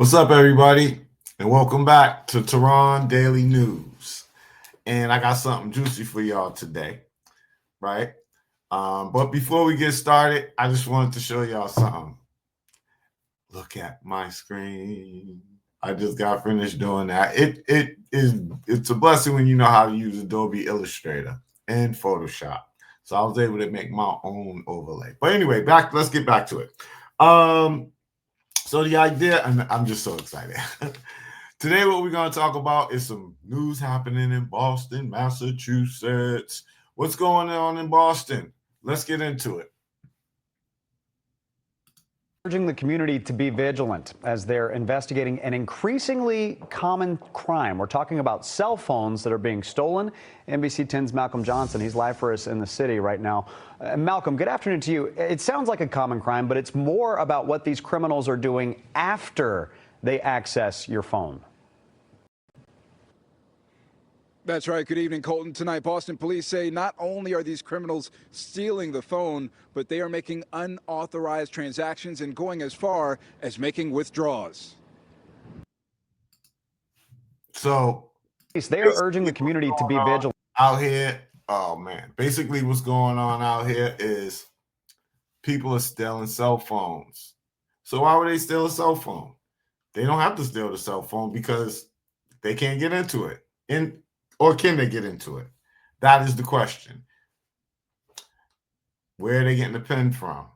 What's up, everybody? And welcome back to Tehran Daily News. And I got something juicy for y'all today, right? But before we get started, I just wanted to show y'all something. Look at my screen. I just got finished doing that. It's a blessing when you know how to use Adobe Illustrator and Photoshop. So I was able to make my own overlay. But anyway, let's get back to it. So the idea, and I'm just so excited. Today, what we're going to talk about is some news happening in Boston, Massachusetts. What's going on in Boston? Let's get into it. Urging the community to be vigilant as they're investigating an increasingly common crime. We're talking about cell phones that are being stolen. NBC 10's Malcolm Johnson, he's live for us in the city right now. Malcolm, good afternoon to you. It sounds like a common crime, but it's more about what these criminals are doing after they access your phone. That's right. Good evening, Colton. Tonight, Boston police say not only are these criminals stealing the phone, but they are making unauthorized transactions and going as far as making withdrawals. So they are urging the community to be vigilant. Out here, oh man, basically what's going on out here is people are stealing cell phones. So why would they steal a cell phone? They don't have to steal the cell phone because they can't get into it. Or can they get into it? That is the question. Where are they getting the pen from?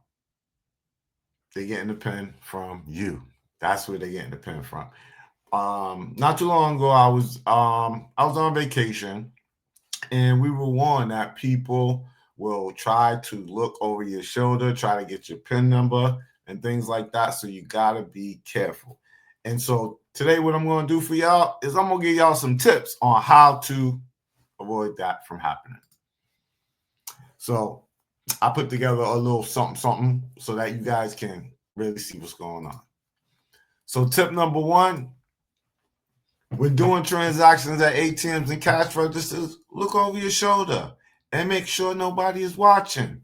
They're getting the pen from you. That's where they're getting the pen from. Not too long ago, I was on vacation, and we were warned that people will try to look over your shoulder, try to get your PIN number and things like that. So you gotta be careful. And so today, what I'm going to do for y'all is I'm going to give y'all some tips on how to avoid that from happening. So I put together a little something so that you guys can really see what's going on. So tip number one, when doing transactions at ATMs and cash registers, look over your shoulder and make sure nobody is watching,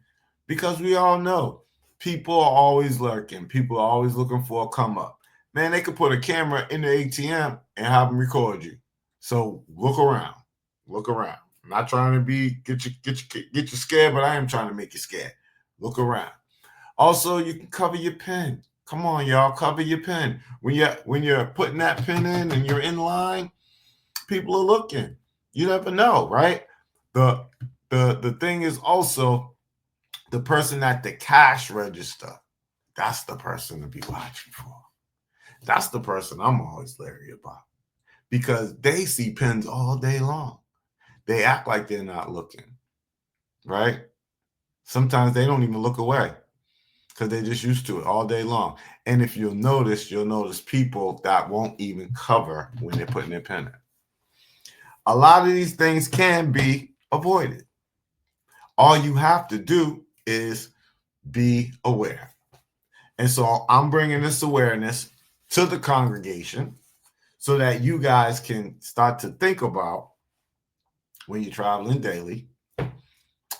because we all know people are always lurking. People are always looking for a come up. Man, they could put a camera in the ATM and have them record you. So look around. Look around. I'm not trying to get you scared, but I am trying to make you scared. Look around. Also, you can cover your pen. Come on, y'all, cover your pen. When you're putting that pen in and you're in line, people are looking. You never know, right? The thing is also the person at the cash register. That's the person to be watching for. That's the person I'm always leery about, because they see pins all day long. They act like they're not looking, right? Sometimes they don't even look away because they're just used to it all day long. And if you'll notice people that won't even cover when they're putting their pin in. A lot of these things can be avoided. All you have to do is be aware. And so I'm bringing this awareness to the congregation so that you guys can start to think about, when you're traveling daily,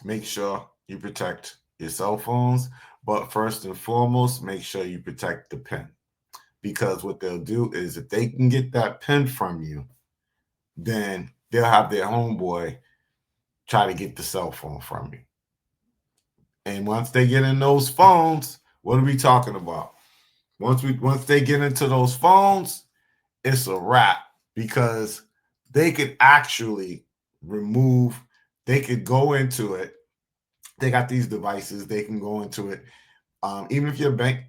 make sure you protect your cell phones. But first and foremost, make sure you protect the PIN. Because what they'll do is, if they can get that PIN from you, then they'll have their homeboy try to get the cell phone from you. And once they get in those phones, what are we talking about? Once they get into those phones, it's a wrap, because they could actually they could go into it. They got these devices, they can go into it. Even if your bank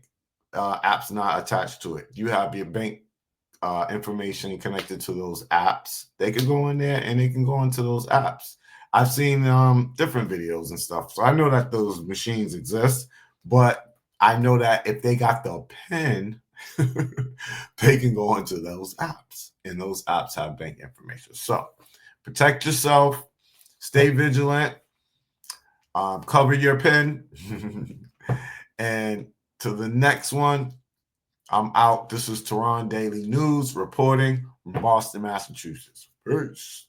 app's not attached to it, you have your bank information connected to those apps. They can go in there and they can go into those apps. I've seen different videos and stuff, so I know that those machines exist, but I know that if they got the PIN, they can go into those apps, and those apps have bank information. So protect yourself, stay vigilant, cover your PIN, and to the next one, I'm out. This is Tehran Daily News reporting from Boston, Massachusetts. Peace.